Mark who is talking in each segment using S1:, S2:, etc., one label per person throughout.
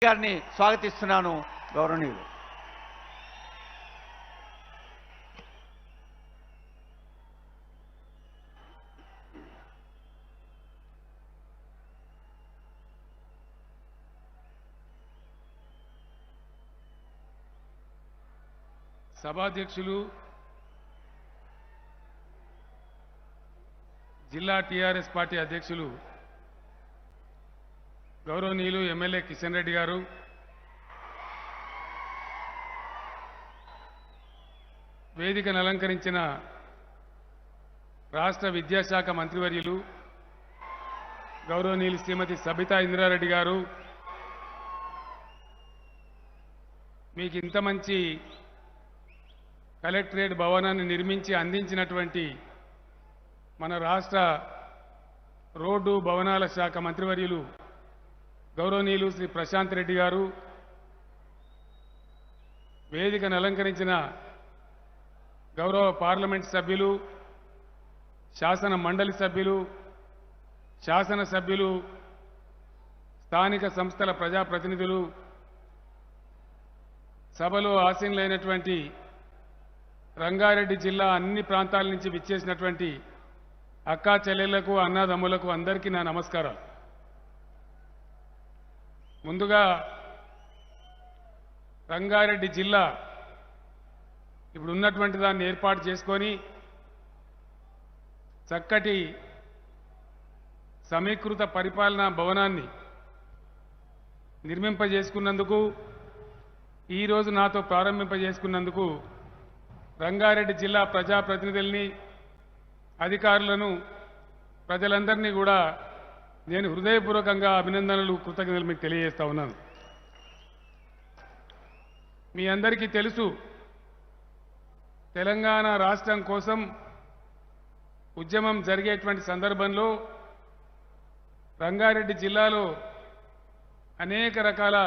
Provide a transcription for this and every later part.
S1: గారిని స్వాగతిస్తున్నాను. గౌరవనీయులు
S2: సభాధ్యక్షులు జిల్లా టీఆర్ఎస్ పార్టీ అధ్యక్షులు గౌరవనీయులు ఎమ్మెల్యే కిషన్ రెడ్డి గారు, వేదికను అలంకరించిన రాష్ట్ర విద్యాశాఖ మంత్రివర్యులు గౌరవనీయులు శ్రీమతి సబితా ఇంద్రారెడ్డి గారు, మీకు ఇంత మంచి కలెక్టరేట్ భవనాన్ని నిర్మించి అందించినటువంటి మన రాష్ట్ర రోడ్డు భవనాల శాఖ మంత్రివర్యులు గౌరవనీయులు శ్రీ ప్రశాంత్ రెడ్డి గారు, వేదికను అలంకరించిన గౌరవ పార్లమెంట్ సభ్యులు, శాసన మండలి సభ్యులు, శాసన సభ్యులు, స్థానిక సంస్థల ప్రజాప్రతినిధులు, సభలో ఆసీనులైనటువంటి రంగారెడ్డి జిల్లా అన్ని ప్రాంతాల నుంచి విచ్చేసినటువంటి అక్కా చెల్లెళ్లకు, అన్నాదమ్ములకు అందరికీ నా నమస్కారాలు. ముందుగా రంగారెడ్డి జిల్లా ఇప్పుడు ఉన్నటువంటి దాన్ని ఏర్పాటు చేసుకొని చక్కటి సమీకృత పరిపాలనా భవనాన్ని నిర్మింపజేసుకున్నందుకు, ఈరోజు నాతో ప్రారంభింపజేసుకున్నందుకు రంగారెడ్డి జిల్లా ప్రజాప్రతినిధుల్ని, అధికారులను, ప్రజలందరినీ కూడా నేను హృదయపూర్వకంగా అభినందనలు, కృతజ్ఞతలు మీకు తెలియజేస్తా ఉన్నాను. మీ అందరికీ తెలుసు, తెలంగాణ రాష్ట్రం కోసం ఉద్యమం జరిగేటువంటి సందర్భంలో రంగారెడ్డి జిల్లాలో అనేక రకాల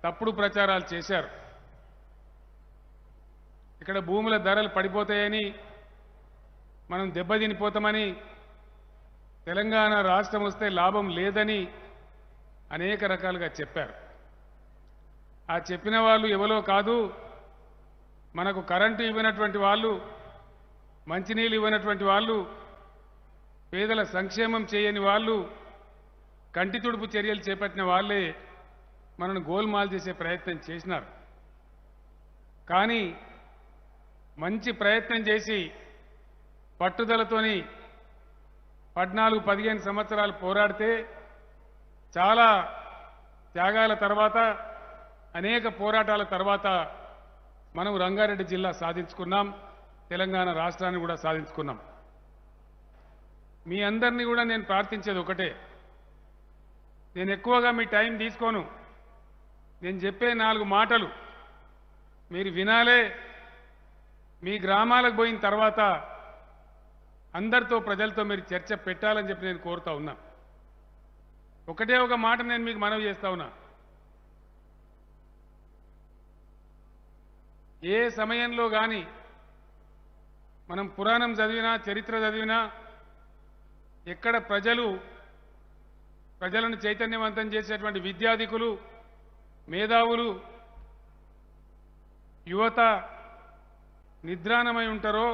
S2: తప్పుడు ప్రచారాలు చేశారు. ఇక్కడ భూముల ధరలు పడిపోతాయని, మనం దెబ్బతినిపోతామని, తెలంగాణ రాష్ట్రం వస్తే లాభం లేదని అనేక రకాలుగా చెప్పారు. ఆ చెప్పిన వాళ్ళు ఎవరో కాదు, మనకు కరెంటు ఇవ్వనటువంటి వాళ్ళు, మంచినీళ్ళు ఇవ్వనటువంటి వాళ్ళు, పేదల సంక్షేమం చేయని వాళ్ళు, కంటి తుడుపు చర్యలు చేపట్టిన వాళ్ళే మనను గోల్మాల్ చేసే ప్రయత్నం చేసినారు. కానీ మంచి ప్రయత్నం చేసి పట్టుదలతోని 14-15 సంవత్సరాలు పోరాడితే, చాలా త్యాగాల తర్వాత, అనేక పోరాటాల తర్వాత మనం రంగారెడ్డి జిల్లా సాధించుకున్నాం, తెలంగాణ రాష్ట్రాన్ని కూడా సాధించుకున్నాం. మీ అందరినీ కూడా నేను ప్రార్థించేది ఒకటే, నేను ఎక్కువగా మీ టైం తీసుకోను. నేను చెప్పే 4 మాటలు మీరు వినాలే. మీ గ్రామాలకు పోయిన తర్వాత అందరితో, ప్రజలతో మీరు చర్చ పెట్టాలని చెప్పి నేను కోరుతా ఉన్నా. ఒకటే ఒక మాట నేను మీకు మనవి చేస్తా ఉన్నా. ఏ సమయంలో కానీ మనం పురాణం చదివినా, చరిత్ర చదివినా, ఎక్కడ ప్రజలను చైతన్యవంతం చేసేటువంటి విద్యాధికులు, మేధావులు, యువత నిద్రాణమై ఉంటారో,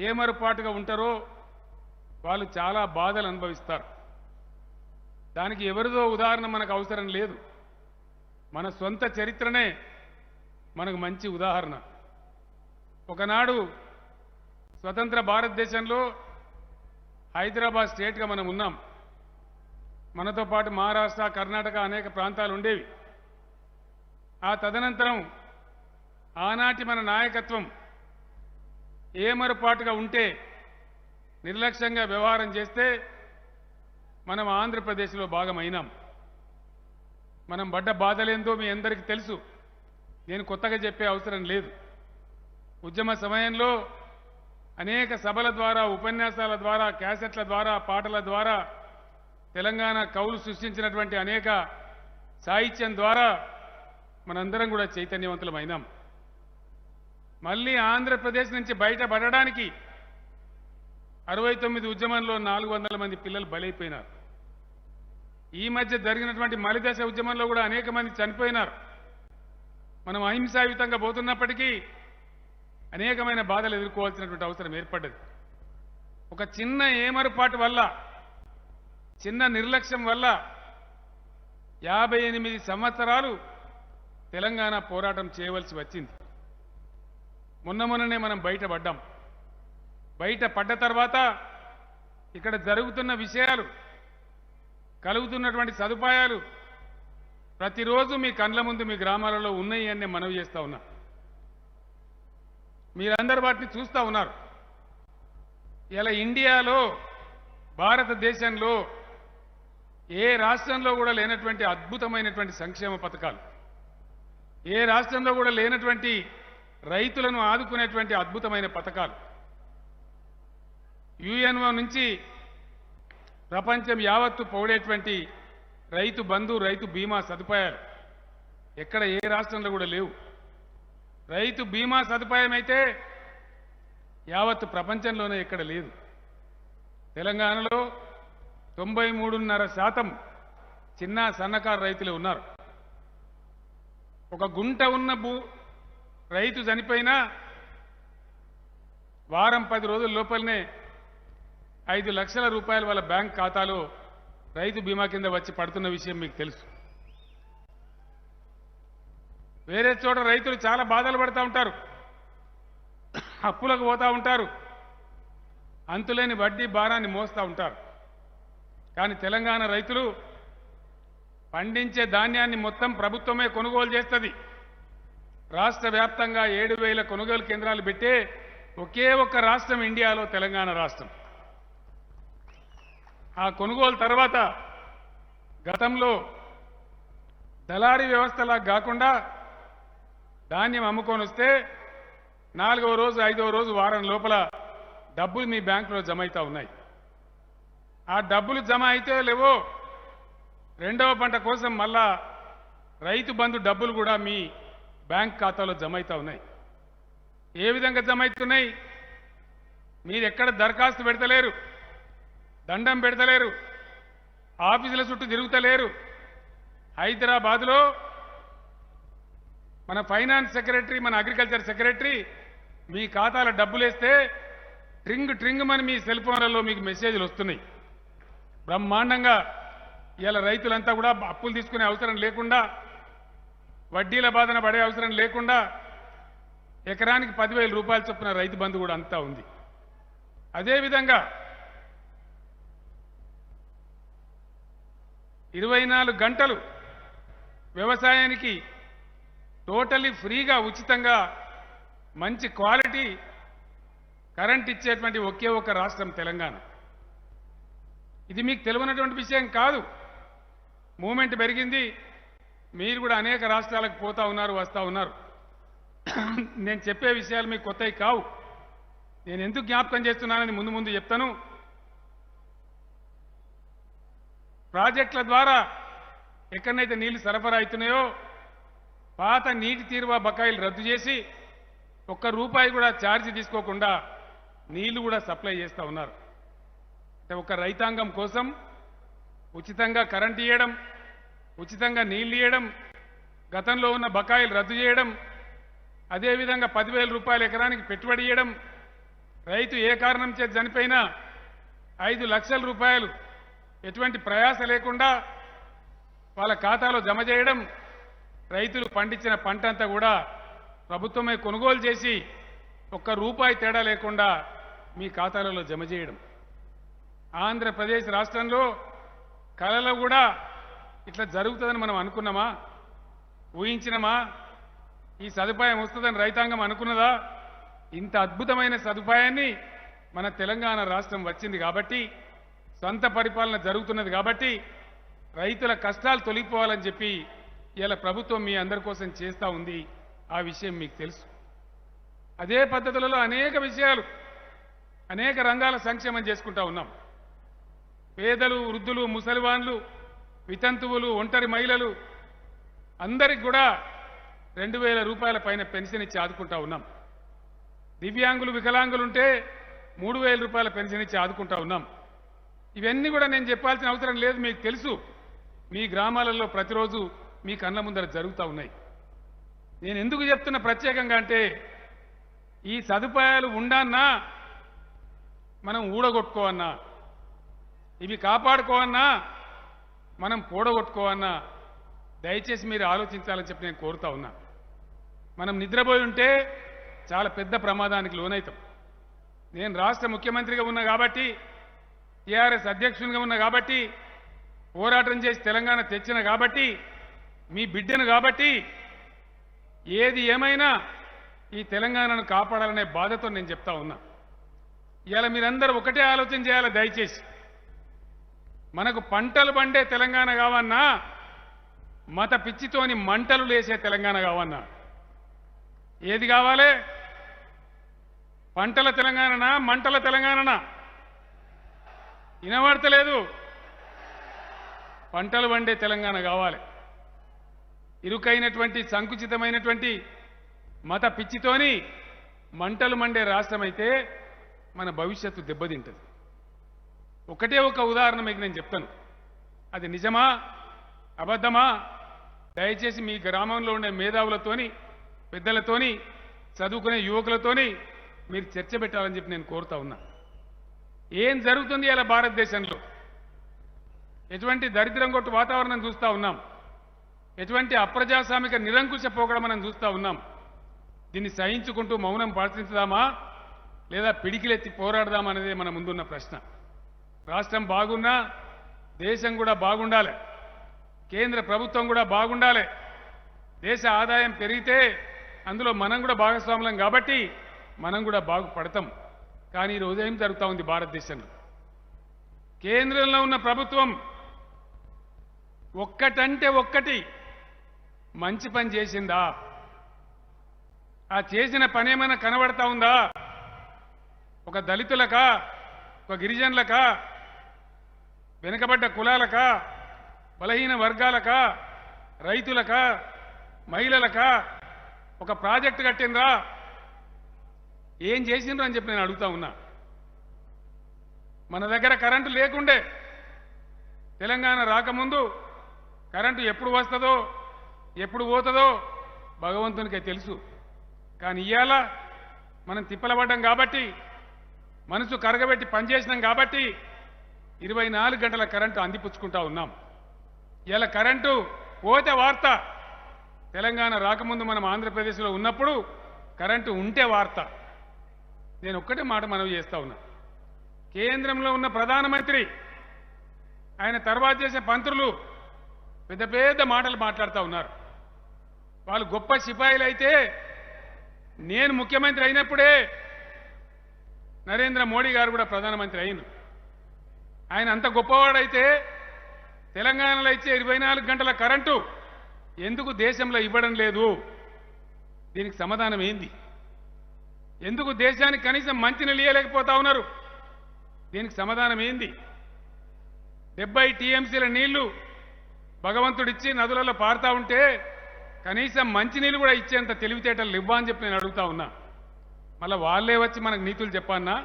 S2: ఏమరుపాటుగా ఉంటారో వాళ్ళు చాలా బాధలు అనుభవిస్తారు. దానికి ఎవరిదో ఉదాహరణ మనకు అవసరం లేదు. మన సొంత చరిత్రనే మనకు మంచి ఉదాహరణ. ఒకనాడు స్వతంత్ర భారతదేశంలో హైదరాబాద్ స్టేట్గా మనం ఉన్నాం. మనతో పాటు మహారాష్ట్ర, కర్ణాటక అనేక ప్రాంతాలు ఉండేవి. ఆ తదనంతరం ఆనాటి మన నాయకత్వం ఏమరుపాటుగా ఉంటే, నిర్లక్ష్యంగా వ్యవహారం చేస్తే మనం ఆంధ్రప్రదేశ్లో భాగమైనాం. మనం పడ్డ బాధలేందో మీ అందరికీ తెలుసు, నేను కొత్తగా చెప్పే అవసరం లేదు. ఉద్యమ సమయంలో అనేక సభల ద్వారా, ఉపన్యాసాల ద్వారా, క్యాసెట్ల ద్వారా, పాటల ద్వారా, తెలంగాణ కవులు సృష్టించినటువంటి అనేక సాహిత్యం ద్వారా మనందరం కూడా చైతన్యవంతులమైనాం. మళ్ళీ ఆంధ్రప్రదేశ్ నుంచి బయటపడడానికి 69 ఉద్యమంలో 400 మంది పిల్లలు బలైపోయినారు. ఈ మధ్య జరిగినటువంటి మలిదశ ఉద్యమంలో కూడా అనేక మంది చనిపోయినారు. మనం అహింసాయుతంగా పోతున్నప్పటికీ అనేకమైన బాధలు ఎదుర్కోవాల్సినటువంటి అవసరం ఏర్పడ్డది. ఒక చిన్న ఏమరుపాటు వల్ల, చిన్న నిర్లక్ష్యం వల్ల 58 సంవత్సరాలు తెలంగాణ పోరాటం చేయవలసి వచ్చింది. మొన్ననే మనం బయటపడ్డాం. బయటపడ్డ తర్వాత ఇక్కడ జరుగుతున్న విషయాలు, కలుగుతున్నటువంటి సదుపాయాలు ప్రతిరోజు మీ కండ్ల ముందు మీ గ్రామాలలో ఉన్నాయి అని మనవి చేస్తా ఉన్నా. మీరందరూ వాటిని చూస్తూ ఉన్నారు. ఇలా ఇండియాలో, భారతదేశంలో ఏ రాష్ట్రంలో కూడా లేనటువంటి అద్భుతమైనటువంటి సంక్షేమ పథకాలు, ఏ రాష్ట్రంలో కూడా లేనటువంటి రైతులను ఆదుకునేటువంటి అద్భుతమైన పథకాలు, యుఎన్ఓ నుంచి ప్రపంచం యావత్తు పొగిడేటువంటి రైతు బంధు, రైతు బీమా సదుపాయాలు ఎక్కడ ఏ రాష్ట్రంలో కూడా లేవు. రైతు బీమా సదుపాయం అయితే యావత్తు ప్రపంచంలోనే ఎక్కడ లేదు. తెలంగాణలో 93.5% చిన్న సన్నకారు రైతులే ఉన్నారు. ఒక గుంట ఉన్న రైతు చనిపోయినా వారం 10 రోజుల లోపలనే 5 లక్షల రూపాయలు వాళ్ళ బ్యాంక్ ఖాతాలో రైతు బీమా కింద వచ్చి పడుతున్న విషయం మీకు తెలుసు. వేరే చోట రైతులు చాలా బాధలు పడుతూ ఉంటారు, అప్పులకు పోతూ ఉంటారు, అంతులేని వడ్డీ భారాన్ని మోస్తూ ఉంటారు. కానీ తెలంగాణ రైతులు పండించే ధాన్యాన్ని మొత్తం ప్రభుత్వమే కొనుగోలు చేస్తుంది. రాష్ట్ర వ్యాప్తంగా 7,000 కొనుగోలు కేంద్రాలు పెట్టే ఒకే ఒక్క రాష్ట్రం ఇండియాలో తెలంగాణ రాష్ట్రం. ఆ కొనుగోలు తర్వాత గతంలో దళారీ వ్యవస్థలా కాకుండా ధాన్యం అమ్ముకొని వస్తే 4వ రోజు 5వ రోజు వారం లోపల డబ్బులు మీ బ్యాంకులో జమ అవుతా ఉన్నాయి. ఆ డబ్బులు జమ అయితే లేవో రెండవ పంట కోసం మళ్ళా రైతు బంధు డబ్బులు కూడా మీ బ్యాంక్ ఖాతాలో జమ అవుతా ఉన్నాయి. ఏ విధంగా జమ అవుతున్నాయి? మీరు ఎక్కడ దరఖాస్తు పెడతలేరు, దండం పెడతలేరు, ఆఫీసుల చుట్టూ తిరుగుతలేరు. హైదరాబాద్లో మన ఫైనాన్స్ సెక్రటరీ, మన అగ్రికల్చర్ సెక్రటరీ మీ ఖాతాలో డబ్బులు వేస్తే ట్రింగ్ మని మీ సెల్ ఫోన్లలో మీకు మెసేజ్లు వస్తున్నాయి. బ్రహ్మాండంగా ఇలా రైతులంతా కూడా అప్పులు తీసుకునే అవసరం లేకుండా, వడ్డీల బాధన పడే అవసరం లేకుండా ఎకరానికి 10,000 రూపాయలు చొప్పున రైతు బంధు కూడా అంతా ఉంది. అదేవిధంగా 24 గంటలు వ్యవసాయానికి టోటలీ ఫ్రీగా, ఉచితంగా మంచి క్వాలిటీ కరెంట్ ఇచ్చేటువంటి ఒకే ఒక రాష్ట్రం తెలంగాణ. ఇది మీకు తెలియనటువంటి విషయం కాదు. మూమెంట్ పెరిగింది. మీరు కూడా అనేక రాష్ట్రాలకు పోతా ఉన్నారు, వస్తూ ఉన్నారు. నేను చెప్పే విషయాలు మీకు కొత్తవి కావు. నేను ఎందుకు జ్ఞాపకం చేస్తున్నానని ముందు చెప్తాను. ప్రాజెక్టుల ద్వారా ఎక్కడైతే నీళ్లు సరఫరా అవుతున్నాయో పాత నీటి తీరువా బకాయిలు రద్దు చేసి ₹1 కూడా ఛార్జీ తీసుకోకుండా నీళ్లు కూడా సప్లై చేస్తూ ఉన్నారు. అంటే ఒక రైతాంగం కోసం ఉచితంగా కరెంట్ ఇవ్వడం, ఉచితంగా నీళ్లు ఇవ్వడం, గతంలో ఉన్న బకాయిలు రద్దు చేయడం, అదేవిధంగా 10,000 రూపాయలు ఎకరానికి పెట్టుబడి ఇవ్వడం, రైతు ఏ కారణం చేత చనిపోయినా 5 లక్షల రూపాయలు ఎటువంటి ప్రయాస లేకుండా వాళ్ళ ఖాతాలో జమ చేయడం, రైతులు పండించిన పంట అంతా కూడా ప్రభుత్వమే కొనుగోలు చేసి ₹1 తేడా లేకుండా మీ ఖాతాలలో జమ చేయడం. ఆంధ్రప్రదేశ్ రాష్ట్రంలో కలలో కూడా ఇట్లా జరుగుతుందని మనం అనుకున్నామా, ఊహించినమా? ఈ సదుపాయం వస్తుందని రైతాంగం అనుకున్నదా? ఇంత అద్భుతమైన సదుపాయాన్ని మన తెలంగాణ రాష్ట్రం వచ్చింది కాబట్టి, సొంత పరిపాలన జరుగుతున్నది కాబట్టి రైతుల కష్టాలు తొలగిపోవాలని చెప్పి ఇలా ప్రభుత్వం మీ అందరి కోసం చేస్తూ ఉంది. ఆ విషయం మీకు తెలుసు. అదే పద్ధతులలో అనేక విషయాలు, అనేక రంగాల సంక్షేమం చేసుకుంటా ఉన్నాం. పేదలు, వృద్ధులు, ముసలివాన్లు, వితంతువులు, ఒంటరి మహిళలు అందరికి కూడా 2,000 రూపాయల పైన పెన్షన్ ఇచ్చి ఆదుకుంటా ఉన్నాం. దివ్యాంగులు, వికలాంగులుంటే 3,000 రూపాయల పెన్షన్ ఇచ్చి ఆదుకుంటా ఉన్నాం. ఇవన్నీ కూడా నేను చెప్పాల్సిన అవసరం లేదు, మీకు తెలుసు. మీ గ్రామాలలో ప్రతిరోజు మీ కళ్ళ ముందర జరుగుతూ ఉన్నాయి. నేను ఎందుకు చెప్తున్న ప్రత్యేకంగా అంటే ఈ సదుపాయాలు ఉండన్నా మనం ఊడగొట్టుకోవన్నా, ఇవి కాపాడుకోవన్నా, మనం పూడగొట్టుకోవన్నా దయచేసి మీరు ఆలోచించాలని చెప్పి నేను కోరుతా ఉన్నా. మనం నిద్రపోయి ఉంటే చాలా పెద్ద ప్రమాదానికి లోనవుతాం. నేను రాష్ట్ర ముఖ్యమంత్రిగా ఉన్నా కాబట్టి, టీఆర్ఎస్ అధ్యక్షునిగా ఉన్నా కాబట్టి, పోరాటం చేసి తెలంగాణ తెచ్చిన కాబట్టి, మీ బిడ్డను కాబట్టి, ఏది ఏమైనా ఈ తెలంగాణను కాపాడాలనే బాధతో నేను చెప్తా ఉన్నా. ఇవాళ మీరందరూ ఒకటే ఆలోచన చేయాలి దయచేసి. మనకు పంటలు పండే తెలంగాణ కావన్నా, మత పిచ్చితోని మంటలు లేసే తెలంగాణ కావన్నా, ఏది కావాలి? పంటల తెలంగాణనా మంటల తెలంగాణనా? వినబడతలేదు. పంటలు పండే తెలంగాణ కావాలి. ఇరుకైనటువంటి సంకుచితమైనటువంటి మత పిచ్చితోని మంటలు మండే రాష్ట్రం అయితే మన భవిష్యత్తు దెబ్బతింటది. ఒకటే ఒక ఉదాహరణ మీకు నేను చెప్తాను. అది నిజమా అబద్ధమా దయచేసి మీ గ్రామంలో ఉండే మేధావులతోని, పెద్దలతోని, చదువుకునే యువకులతోని మీరు చర్చ పెట్టాలని చెప్పి నేను కోరుతా ఉన్నా. ఏం జరుగుతుంది ఇలా భారతదేశంలో? ఎటువంటి దరిద్రం కొట్టు వాతావరణం చూస్తూ ఉన్నాం. ఎటువంటి అప్రజాస్వామిక నిరంకుశ పోకడ మనం చూస్తూ ఉన్నాం. దీన్ని సహించుకుంటూ మౌనం పాటించుదామా లేదా పిడికిలెత్తి పోరాడదామా అనేదే మన ముందున్న ప్రశ్న. రాష్ట్రం బాగున్నా దేశం కూడా బాగుండాలి, కేంద్ర ప్రభుత్వం కూడా బాగుండాలి. దేశ ఆదాయం పెరిగితే అందులో మనం కూడా భాగస్వాములం కాబట్టి మనం కూడా బాగుపడతాం. కానీ ఈరోజు ఏం జరుగుతూ ఉంది భారతదేశంలో? కేంద్రంలో ఉన్న ప్రభుత్వం ఒక్కటంటే ఒక్కటి మంచి పని చేసిందా? ఆ చేసిన పని ఏమైనా కనబడతా ఉందా? ఒక దళితులకా, ఒక గిరిజనులకా, వెనుకబడ్డ కులాలకా, బలహీన వర్గాలకా, రైతులకా, మహిళలకా ఒక ప్రాజెక్టు కట్టిండ్రా? ఏం చేసిండ్రు అని చెప్పి నేను అడుగుతా ఉన్నా. మన దగ్గర కరెంటు లేకుండే, తెలంగాణ రాకముందు కరెంటు ఎప్పుడు వస్తుందో ఎప్పుడు పోతుందో భగవంతునికే తెలుసు. కానీ ఇవాళ మనం తిప్పలబడ్డాం కాబట్టి, మనసు కరగబెట్టి పనిచేసినాం కాబట్టి 24 గంటల కరెంటు అందిపుచ్చుకుంటా ఉన్నాం. ఇవాళ కరెంటు పోతే వార్త. తెలంగాణ రాకముందు మనం ఆంధ్రప్రదేశ్లో ఉన్నప్పుడు కరెంటు ఉంటే వార్త. నేను ఒక్కటే మాట మనవి చేస్తా ఉన్నా. కేంద్రంలో ఉన్న ప్రధానమంత్రి, ఆయన తర్వాత చేసే మంత్రులు పెద్ద పెద్ద మాటలు మాట్లాడుతూ ఉన్నారు. వాళ్ళు గొప్ప సిపాయిలు అయితే నేను ముఖ్యమంత్రి అయినప్పుడే నరేంద్ర మోడీ గారు కూడా ప్రధానమంత్రి అయినారు. ఆయన అంత గొప్పవాడైతే తెలంగాణలో ఇచ్చే 24 గంటల కరెంటు ఎందుకు దేశంలో ఇవ్వడం లేదు? దీనికి సమాధానం ఏంది? ఎందుకు దేశానికి కనీసం మంచినీళ్ళు ఇవ్వలేకపోతా ఉన్నారు? దీనికి సమాధానం ఏంది? 70 టీఎంసీల నీళ్లు భగవంతుడిచ్చి నదులలో పారుతా ఉంటే కనీసం మంచినీళ్ళు కూడా ఇచ్చేంత తెలివితేటలు ఇవ్వా అని చెప్పి నేను అడుగుతా ఉన్నా. మళ్ళీ వాళ్ళే వచ్చి మనకు నీతులు చెప్పన్నా,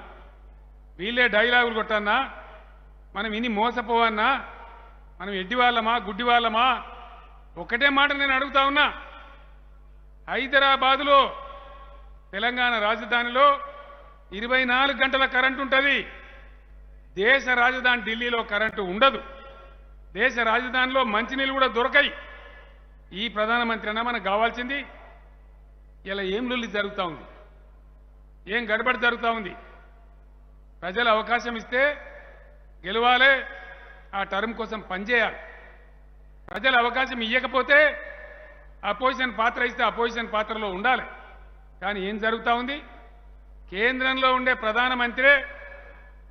S2: వీళ్ళే డైలాగులు కొట్టన్నా, మనం ఇన్ని మోసపోవన్నా, మనం ఎడ్డి వాళ్ళమా గుడ్డి వాళ్ళమా? ఒకటే మాట నేను అడుగుతా ఉన్నా. హైదరాబాదులో తెలంగాణ రాజధానిలో 24 గంటల కరెంటు ఉంటుంది. దేశ రాజధాని ఢిల్లీలో కరెంటు ఉండదు. దేశ రాజధానిలో మంచినీళ్ళు కూడా దొరకాయి. ఈ ప్రధానమంత్రి అన్నా మనకు కావాల్సింది? ఇలా ఏం లొల్లి జరుగుతూ ఉంది? ఏం గడబడి జరుగుతూ ఉంది? ప్రజలు అవకాశం ఇస్తే గెలవాలి, ఆ టర్మ్ కోసం పనిచేయాలి. ప్రజలు అవకాశం ఇవ్వకపోతే అపోజిషన్ పాత్ర ఇస్తే అపోజిషన్ పాత్రలో ఉండాలి. కానీ ఏం జరుగుతూ ఉంది? కేంద్రంలో ఉండే ప్రధానమంత్రే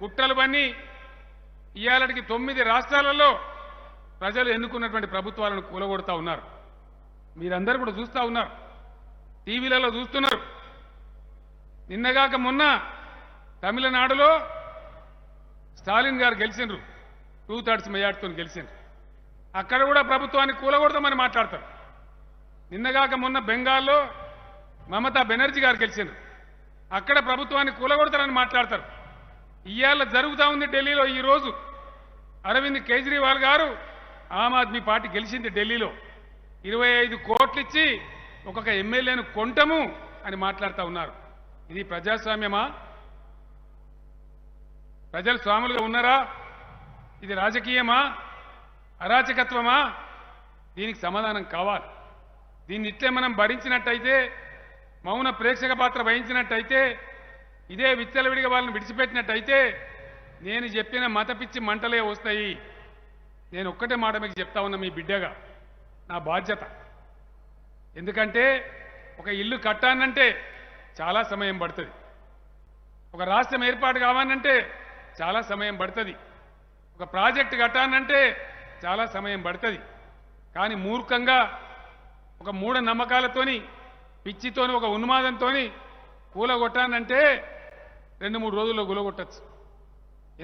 S2: కుట్రలు పన్ని ఇవాళకి 9 రాష్ట్రాలలో ప్రజలు ఎన్నుకున్నటువంటి ప్రభుత్వాలను కూలగొడతా ఉన్నారు. మీరందరూ కూడా చూస్తూ ఉన్నారు, టీవీలలో చూస్తున్నారు. నిన్నగాక మొన్న తమిళనాడులో స్టాలిన్ గారు గెలిచిండ్రు, 2/3 మెజార్టీతో గెలిచిండ్రు. అక్కడ కూడా ప్రభుత్వాన్ని కూలగొడతామని మాట్లాడతారు. నిన్నగాక మొన్న బెంగాల్లో మమతా బెనర్జీ గారు గెలిచిండ్రు, అక్కడ ప్రభుత్వాన్ని కూలగొడతారని మాట్లాడతారు. ఇవాళ జరుగుతూ ఉంది ఢిల్లీలో. ఈరోజు అరవింద్ కేజ్రీవాల్ గారు ఆమ్ ఆద్మీ పార్టీ గెలిచింది ఢిల్లీలో 25 కోట్లు ఇచ్చి ఒక్కొక్క ఎమ్మెల్యేను కొంటము అని మాట్లాడుతూ ఉన్నారు. ఇది ప్రజాస్వామ్యమా? ప్రజలు స్వాములుగా ఉన్నారా? ఇది రాజకీయమా? అరాచకత్వమా? దీనికి సమాధానం కావాలి. దీన్ని ఇట్లే మనం భరించినట్టయితే, మౌన ప్రేక్షక పాత్ర వహించినట్టయితే, ఇదే విచ్చలవిడిగా వాళ్ళని విడిచిపెట్టినట్టయితే నేను చెప్పిన మత పిచ్చి మంటలే వస్తాయి. నేను ఒక్కటే మాట మీకు చెప్తా ఉన్నా, మీ బిడ్డగా నా బాధ్యత. ఎందుకంటే ఒక ఇల్లు కట్టానంటే చాలా సమయం పడుతుంది, ఒక రాష్ట్రం ఏర్పాటు కావాలంటే చాలా సమయం పడుతుంది, ఒక ప్రాజెక్టు కట్టానంటే చాలా సమయం పడుతుంది. కానీ మూర్ఖంగా ఒక మూఢ నమ్మకాలతోని, పిచ్చితోని, ఒక ఉన్మాదంతోని కూలగొట్టానంటే 2-3 రోజుల్లో కూలగొట్టచ్చు.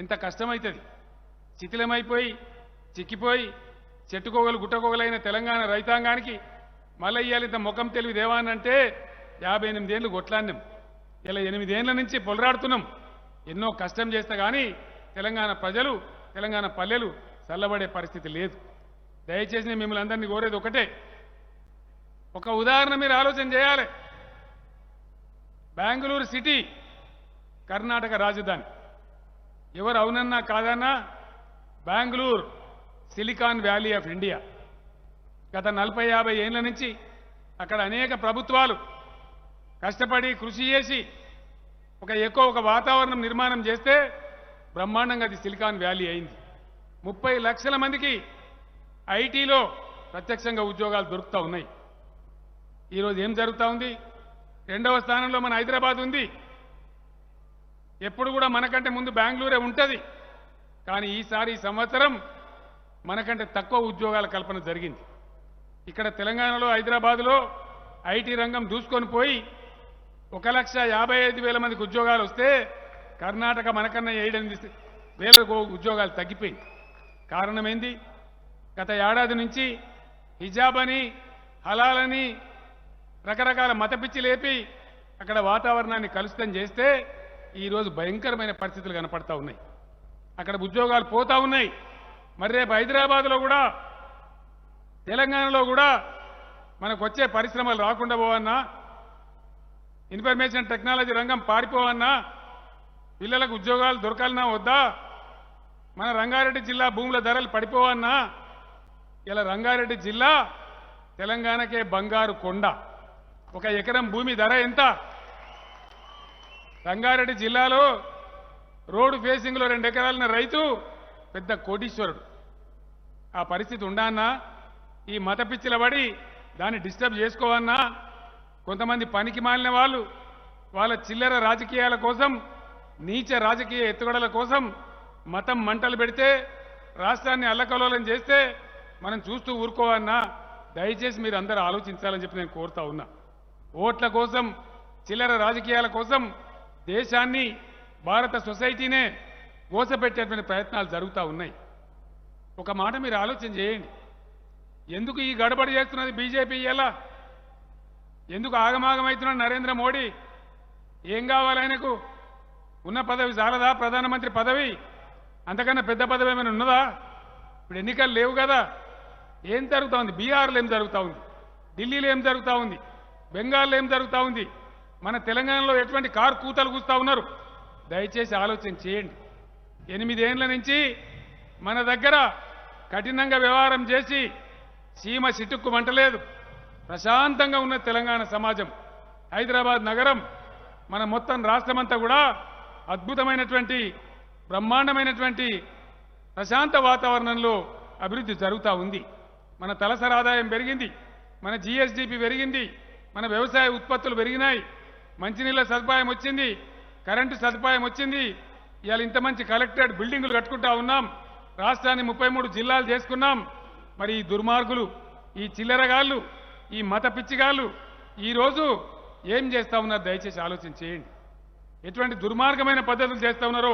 S2: ఎంత కష్టమవుతుంది. శిథిలమైపోయి చిక్కిపోయి చెట్టుకోగలు గుట్టకోగలైన తెలంగాణ రైతాంగానికి మళ్ళీ ఇయ్యాలి ఇంత ముఖం తెలివి దేవానంటే 58 ఏళ్ళు కొట్లాడినాం. ఇలా 8 ఏళ్ల నుంచి పొలరాడుతున్నాం. ఎన్నో కష్టం చేస్తే కానీ తెలంగాణ ప్రజలు, తెలంగాణ పల్లెలు చల్లబడే పరిస్థితి లేదు. దయచేసి నేను మిమ్మల్ని అందరినీ కోరేది ఒకటే, ఒక ఉదాహరణ మీరు ఆలోచన చేయాలి. బెంగళూరు సిటీ కర్ణాటక రాజధాని. ఎవరు అవునన్నా కాదన్నా Bengaluru silicon valley of India. గత 40-50 ఏళ్ల నుంచి అక్కడ అనేక ప్రభుత్వాలు కష్టపడి కృషి చేసి ఒక వాతావరణం నిర్మాణం చేస్తే బ్రహ్మాండంగా అది సిలికాన్ వ్యాలీ అయింది. 30 లక్షల మందికి ఐటీలో ప్రత్యక్షంగా ఉద్యోగాలు దొరుకుతూ ఉన్నాయి. ఈరోజు ఏం జరుగుతూ ఉంది? 2వ స్థానంలో మన హైదరాబాద్ ఉంది. ఎప్పుడు కూడా మనకంటే ముందు బెంగళూరే ఉంటుంది. కానీ ఈసారి ఈ సంవత్సరం మనకంటే తక్కువ ఉద్యోగాల కల్పన జరిగింది. ఇక్కడ తెలంగాణలో హైదరాబాద్లో ఐటీ రంగం దూసుకొని పోయి 1,55,000 మందికి ఉద్యోగాలు వస్తే కర్ణాటక మనకన్నా 7,800 ఉద్యోగాలు తగ్గిపోయింది. కారణం ఏంది? గత ఏడాది నుంచి హిజాబ్ అని, హలాల్ అని రకరకాల మతపిచ్చి లేపి అక్కడ వాతావరణాన్ని కలుషితం చేస్తే ఈరోజు భయంకరమైన పరిస్థితులు కనపడతా ఉన్నాయి. అక్కడ ఉద్యోగాలు పోతా ఉన్నాయి. మరి రేపు హైదరాబాద్లో కూడా, తెలంగాణలో కూడా మనకు వచ్చే పరిశ్రమలు రాకుండా పోవన్నా, ఇన్ఫర్మేషన్ టెక్నాలజీ రంగం పారిపోవన్నా, పిల్లలకు ఉద్యోగాలు దొరకాలన్నా వద్దా? మన రంగారెడ్డి జిల్లా భూముల ధరలు పడిపోవన్నా? ఇలా రంగారెడ్డి జిల్లా తెలంగాణకే బంగారు కొండ. 1 ఎకరం భూమి ధర ఎంత? రంగారెడ్డి జిల్లాలో రోడ్డు ఫేసింగ్లో 2 ఎకరాలన్న రైతు పెద్ద కోటీశ్వరుడు. ఆ పరిస్థితి ఉండాన్నా? ఈ మత పిచ్చిల పడి దాన్ని డిస్టర్బ్ చేసుకోవన్నా? కొంతమంది పనికి మాలిన వాళ్ళు వాళ్ళ చిల్లర రాజకీయాల కోసం, నీచ రాజకీయ ఎత్తుగడల కోసం మతం మంటలు పెడితే, రాష్ట్రాన్ని అల్లకల్లోలం చేస్తే మనం చూస్తూ ఊరుకోవన్నా? దయచేసి మీరు అందరూ ఆలోచించాలని చెప్పి నేను కోరుతా ఉన్నా. ఓట్ల కోసం, చిల్లర రాజకీయాల కోసం దేశాన్ని, భారత సొసైటీనే మోసపెట్టేటువంటి ప్రయత్నాలు జరుగుతూ ఉన్నాయి. ఒక మాట మీరు ఆలోచన చేయండి. ఎందుకు ఈ గడబడి చేస్తున్నది బీజేపీ? ఎలా ఎందుకు ఆగమాగమవుతున్నాడు నరేంద్ర మోడీ? ఏం కావాలి ఆయనకు? ఉన్న పదవి చాలదా? ప్రధానమంత్రి పదవి అంతకన్నా పెద్ద పదవి ఏమైనా ఉన్నదా? ఇప్పుడు ఎన్నికలు లేవు కదా. ఏం జరుగుతూ ఉంది? బీహార్లో ఏం జరుగుతూ ఉంది? ఢిల్లీలో ఏం జరుగుతూ ఉంది? బెంగాల్లో ఏం జరుగుతూ ఉంది? మన తెలంగాణలో ఎటువంటి కారు కూతలు కూస్తూ ఉన్నారు? దయచేసి ఆలోచన చేయండి. 8 ఏళ్ల నుంచి మన దగ్గర కఠినంగా వ్యవహారం చేసి సీమ సిటుక్కు మంటలేదు. ప్రశాంతంగా ఉన్న తెలంగాణ సమాజం, హైదరాబాద్ నగరం, మన మొత్తం రాష్ట్రమంతా కూడా అద్భుతమైనటువంటి, బ్రహ్మాండమైనటువంటి ప్రశాంత వాతావరణంలో అభివృద్ధి జరుగుతూ ఉంది. మన తలసరి ఆదాయం పెరిగింది, మన జీఎస్డీపీ పెరిగింది, మన వ్యవసాయ ఉత్పత్తులు పెరిగినాయి, మంచినీళ్ళ సదుపాయం వచ్చింది, కరెంటు సదుపాయం వచ్చింది. ఇవాళ ఇంత మంచి కలెక్టరేట్ బిల్డింగులు కట్టుకుంటా ఉన్నాం. రాష్ట్రాన్ని 33 జిల్లాలు చేసుకున్నాం. మరి ఈ దుర్మార్గులు, ఈ చిల్లరగాళ్ళు, ఈ మత పిచ్చిగాళ్ళు ఈరోజు ఏం చేస్తా ఉన్నారు? దయచేసి ఆలోచన చేయండి. ఎటువంటి దుర్మార్గమైన పద్ధతులు చేస్తా ఉన్నారో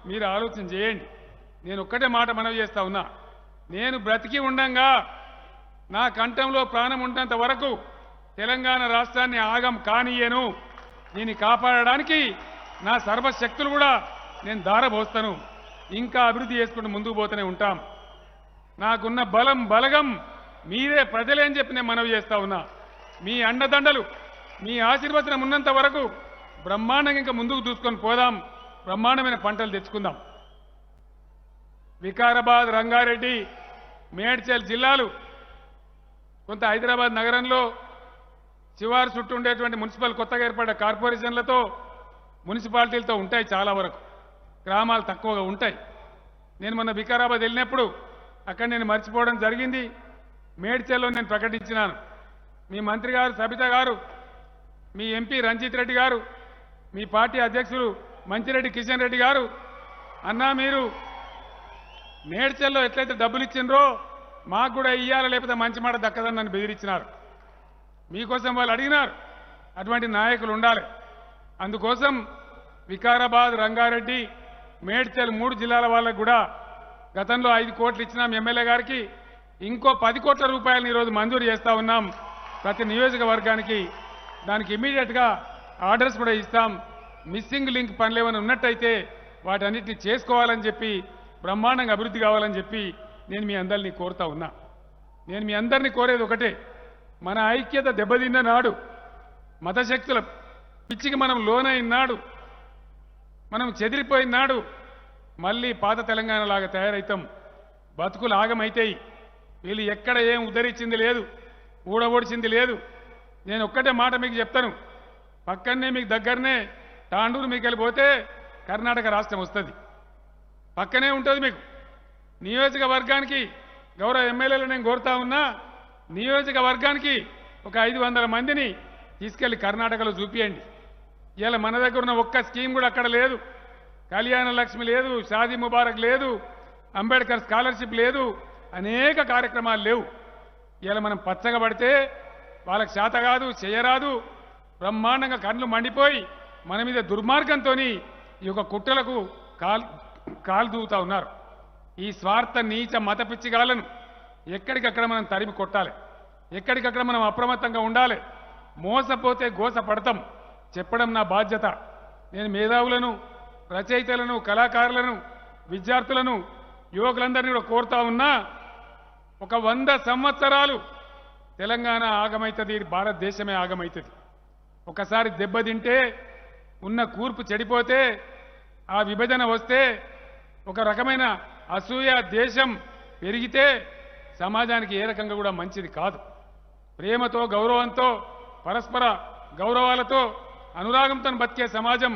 S2: మీరు ఆలోచన చేయండి. నేను ఒక్కటే మాట మనవి చేస్తా ఉన్నా. నేను బ్రతికి ఉండంగా, నా కంఠంలో ప్రాణం ఉన్నంత వరకు తెలంగాణ రాష్ట్రాన్ని ఆగం కానియ్యను. దీన్ని కాపాడడానికి నా సర్వశక్తులు కూడా నేను దారబోస్తాను. ఇంకా అభివృద్ధి చేసుకుంటూ ముందుకు పోతూనే ఉంటాం. నాకున్న బలగం మీరే ప్రజలే అని చెప్పి నేను మనవి చేస్తా ఉన్నా. మీ అండదండలు మీ ఆశీర్వచనం ఉన్నంత వరకు బ్రహ్మాండంగా ఇంకా ముందుకు దూసుకొని పోదాం, బ్రహ్మాండమైన పంటలు తెచ్చుకుందాం. వికారాబాద్, రంగారెడ్డి, మేడ్చల్ జిల్లాలు కొంత హైదరాబాద్ నగరంలో శివారు చుట్టూ ఉండేటువంటి మున్సిపల్ కొత్తగా ఏర్పడ్డ కార్పొరేషన్లతో మున్సిపాలిటీలతో ఉంటాయి, చాలా వరకు గ్రామాలు తక్కువగా ఉంటాయి. నేను మొన్న వికారాబాద్ వెళ్ళినప్పుడు అక్కడ నేను మర్చిపోవడం జరిగింది. మేడ్చల్లో నేను ప్రకటించినాను. మీ మంత్రి గారు సబిత గారు, మీ ఎంపీ రంజిత్ రెడ్డి గారు, మీ పార్టీ అధ్యక్షులు మంచిరెడ్డి కిషన్ రెడ్డి గారు, అన్నా మీరు మేడ్చల్లో ఎట్లయితే డబ్బులు ఇచ్చిండ్రో మాకు కూడా ఇయ్యాల, లేకపోతే మంచి మాట దక్కదని నన్ను బెదిరించినారు. మీకోసం వాళ్ళు అడిగినారు. అటువంటి నాయకులు ఉండాలి. అందుకోసం వికారాబాద్, రంగారెడ్డి, మేడ్చల్ 3 జిల్లాల వాళ్ళకు కూడా గతంలో 5 కోట్లు ఇచ్చినాం ఎమ్మెల్యే గారికి. ఇంకో 10 కోట్ల రూపాయలను ఈరోజు మంజూరు చేస్తా ఉన్నాం ప్రతి నియోజకవర్గానికి. దానికి ఇమీడియట్గా ఆర్డర్స్ కూడా ఇస్తాం. మిస్సింగ్ లింక్ పనులు ఏమైనా ఉన్నట్టయితే వాటన్నిటిని చేసుకోవాలని చెప్పి, బ్రహ్మాండంగా అభివృద్ధి కావాలని చెప్పి నేను మీ అందరినీ కోరుతా ఉన్నా. నేను మీ అందరినీ కోరేది ఒకటే, మన ఐక్యత దెబ్బతిన్న నాడు, మతశక్తుల పిచ్చికి మనం లోనైన నాడు, మనం చెదిరిపోయిన నాడు మళ్ళీ పాత తెలంగాణ లాగా తయారవుతాం. బతుకులు ఆగమైతాయి. వీళ్ళు ఎక్కడ ఏం ఉద్ధరించింది లేదు, ఊడబొడిచింది లేదు. నేను ఒక్కటే మాట మీకు చెప్తాను, పక్కనే మీకు దగ్గరనే తాండూరు మీకు వెళ్ళిపోతే కర్ణాటక రాష్ట్రం వస్తుంది, పక్కనే ఉంటుంది మీకు. నియోజకవర్గానికి గౌరవ ఎమ్మెల్యేలు నేను కోరుతా ఉన్నా, నియోజకవర్గానికి ఒక 500 మందిని తీసుకెళ్లి కర్ణాటకలో చూపియండి. ఇలా మన దగ్గర ఉన్న ఒక్క స్కీమ్ కూడా అక్కడ లేదు. కళ్యాణ లక్ష్మి లేదు, షాదీ ముబారక్ లేదు, అంబేద్కర్ స్కాలర్షిప్ లేదు, అనేక కార్యక్రమాలు లేవు. ఇలా మనం పచ్చగా పడితే వాళ్ళకి చేత కాదు, చేయరాదు, బ్రహ్మాండంగా కళ్ళు మండిపోయి మన మీద దుర్మార్గంతో ఈ యొక్క కుట్రలకు కాలు దూవుతా ఉన్నారు. ఈ స్వార్థ నీచ మత పిచ్చిగాలను ఎక్కడికక్కడ మనం తరిమి కొట్టాలి. ఎక్కడికక్కడ మనం అప్రమత్తంగా ఉండాలి. మోసపోతే గోస పడతాం చెప్పడం నా బాధ్యత. నేను మేధావులను, రచయితలను, కళాకారులను, విద్యార్థులను, యువకులందరినీ కూడా కోరుతా ఉన్నా, ఒక 100 సంవత్సరాలు తెలంగాణ ఆగమైతుంది, భారతదేశమే ఆగమైతుంది. ఒకసారి దెబ్బతింటే, ఉన్న కూర్పు చెడిపోతే, ఆ విభజన వస్తే, ఒక రకమైన అసూయ దేశం పెరిగితే సమాజానికి ఏ రకంగా కూడా మంచిది కాదు. ప్రేమతో, గౌరవంతో, పరస్పర గౌరవాలతో, అనురాగంతో బతికే సమాజం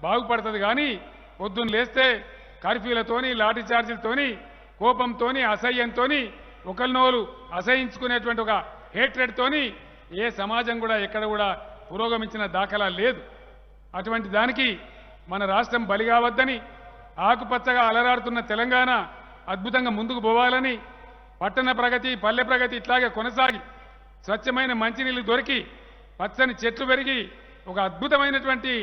S2: బాగుపడుతుంది. కానీ పొద్దున్న లేస్తే కర్ఫ్యూలతోని, లాఠీ చార్జీలతోని, కోపంతోని, అసహ్యంతోని, ఒకరినోరు అసహించుకునేటువంటి ఒక హేట్రెడ్తోని ఏ సమాజం కూడా ఎక్కడ కూడా పురోగమించిన దాఖలా లేదు. అటువంటి దానికి మన రాష్ట్రం బలి కావద్దని, ఆకుపచ్చగా అలరాడుతున్న తెలంగాణ అద్భుతంగా ముందుకు పోవాలని, పట్టణ ప్రగతి, పల్లె ప్రగతి ఇట్లాగే కొనసాగి స్వచ్ఛమైన మంచినీళ్లు దొరికి, పచ్చని చెట్లు పెరిగి ఒక అద్భుతమైనటువంటి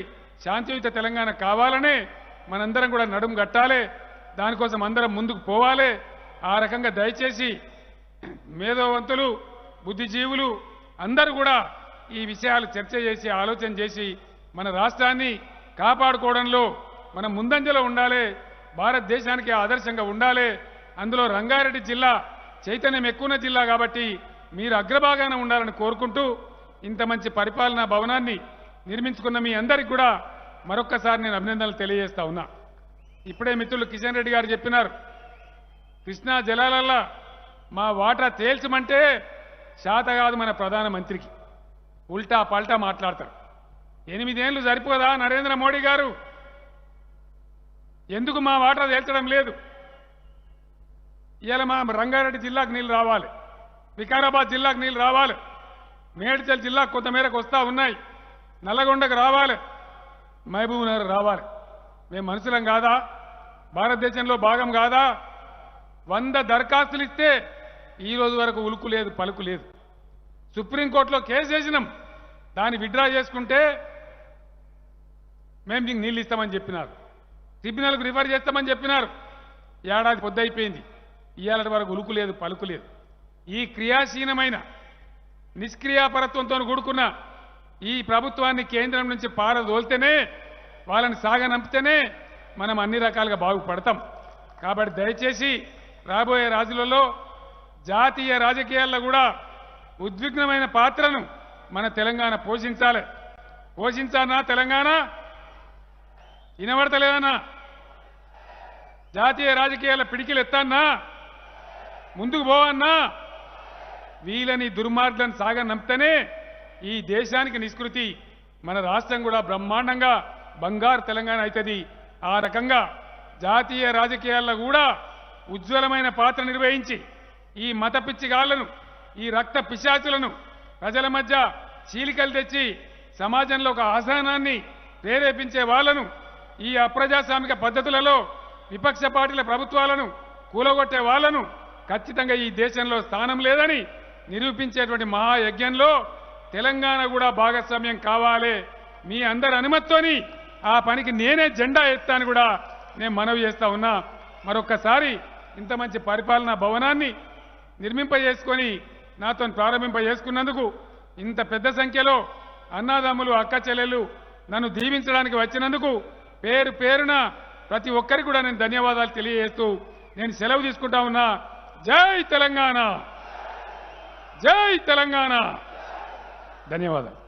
S2: శాంతియుత తెలంగాణ కావాలనే మనందరం కూడా నడుం కట్టాలి. దానికోసం అందరం ముందుకు పోవాలి. ఆ రకంగా దయచేసి మేధోవంతులు, బుద్ధిజీవులు అందరూ కూడా ఈ విషయాలు చర్చ చేసి, ఆలోచన చేసి మన రాష్ట్రాన్ని కాపాడుకోవడంలో మనం ముందంజలో ఉండాలి. భారతదేశానికి ఆదర్శంగా ఉండాలి. అందులో రంగారెడ్డి జిల్లా చైతన్యం ఎక్కువ జిల్లా కాబట్టి మీరు అగ్రభాగాన ఉండాలని కోరుకుంటూ, ఇంత మంచి పరిపాలనా భవనాన్ని నిర్మించుకున్న మీ అందరికి కూడా మరొక్కసారి నేను అభినందనలు తెలియజేస్తా ఉన్నా. ఇప్పుడే మిత్రులు కిషన్ రెడ్డి గారు చెప్పినారు, కృష్ణా జలాలల్లా మా వాటా తేల్చమంటే శాత కాదు మన ప్రధానమంత్రికి. ఉల్టా పల్టా మాట్లాడతారు. 8 ఏళ్ళు సరిపోదా నరేంద్ర మోడీ గారు? ఎందుకు మా వాటా తేల్చడం లేదు? ఇవాళ మా రంగారెడ్డి జిల్లాకు నీళ్లు రావాలి, వికారాబాద్ జిల్లాకు నీళ్లు రావాలి, మేడ్చల్ జిల్లాకు కొంతమేరకు వస్తూ ఉన్నాయి, నల్లగొండకు రావాలి, మహబూబ్ నగర్ రావాలి. మేము మనుషులం కాదా? భారతదేశంలో భాగం కాదా? 100 దరఖాస్తులు ఇస్తే ఈ రోజు వరకు ఉలుకు లేదు, పలుకు లేదు. సుప్రీంకోర్టులో కేసు వేసినాం, దాన్ని విత్డ్రా చేసుకుంటే మేము నీకు నీళ్ళు ఇస్తామని చెప్పినారు, ట్రిబ్యునల్కు రిఫర్ చేస్తామని చెప్పినారు. ఏడాది పొద్దయిపోయింది, ఇవాళ వరకు ఉలుకు లేదు, పలుకు లేదు. ఈ క్రియాశీలమైన నిష్క్రియాపరత్వంతో కూడుకున్న ఈ ప్రభుత్వాన్ని కేంద్రం నుంచి పారదోల్తేనే, వాళ్ళని సాగనంపితేనే మనం అన్ని రకాలుగా బాగుపడతాం. కాబట్టి దయచేసి రాబోయే రోజులలో జాతీయ రాజకీయాల్లో కూడా ఉద్విగ్నమైన పాత్రను మన తెలంగాణ పోషించాలి. పోషించాలన్నా తెలంగాణ వినబడతలేదన్నా? జాతీయ రాజకీయాల పిడికిలు ఎత్తన్నా? ముందుకు పోవన్నా? వీళ్ళని దుర్మార్గులను సాగనంపితేనే ఈ దేశానికి నిష్కృతి, మన రాష్ట్రం కూడా బ్రహ్మాండంగా బంగారు తెలంగాణ అవుతుంది. ఆ రకంగా జాతీయ రాజకీయాల్లో కూడా ఉజ్వలమైన పాత్ర నిర్వహించి ఈ మత పిచ్చిగాళ్లను, ఈ రక్త పిశాచులను ప్రజల మధ్య చీలికలు తెచ్చి సమాజంలో ఒక అసహనాన్ని ప్రేరేపించే వాళ్ళను, ఈ అప్రజాస్వామిక పద్ధతులలో విపక్ష పార్టీల ప్రభుత్వాలను కూలగొట్టే వాళ్ళను ఖచ్చితంగా ఈ దేశంలో స్థానం లేదని నిరూపించేటువంటి మహాయజ్ఞంలో తెలంగాణ కూడా భాగస్వామ్యం కావాలి. మీ అందరి అనుమతితోని ఆ పనికి నేనే జెండా ఎత్తాను కూడా నేను మనవి చేస్తా ఉన్నా. మరొక్కసారి ఇంత మంచి పరిపాలనా భవనాన్ని నిర్మింపజేసుకొని నాతో ప్రారంభింపజేసుకున్నందుకు, ఇంత పెద్ద సంఖ్యలో అన్నాదమ్ములు అక్క చెల్లెళ్ళు నన్ను దీవించడానికి వచ్చినందుకు పేరు పేరున ప్రతి ఒక్కరికి కూడా నేను ధన్యవాదాలు తెలియజేస్తూ నేను సెలవు తీసుకుంటా ఉన్నా. జై తెలంగాణ, జై తెలంగాణ. ధన్యవాదాలు.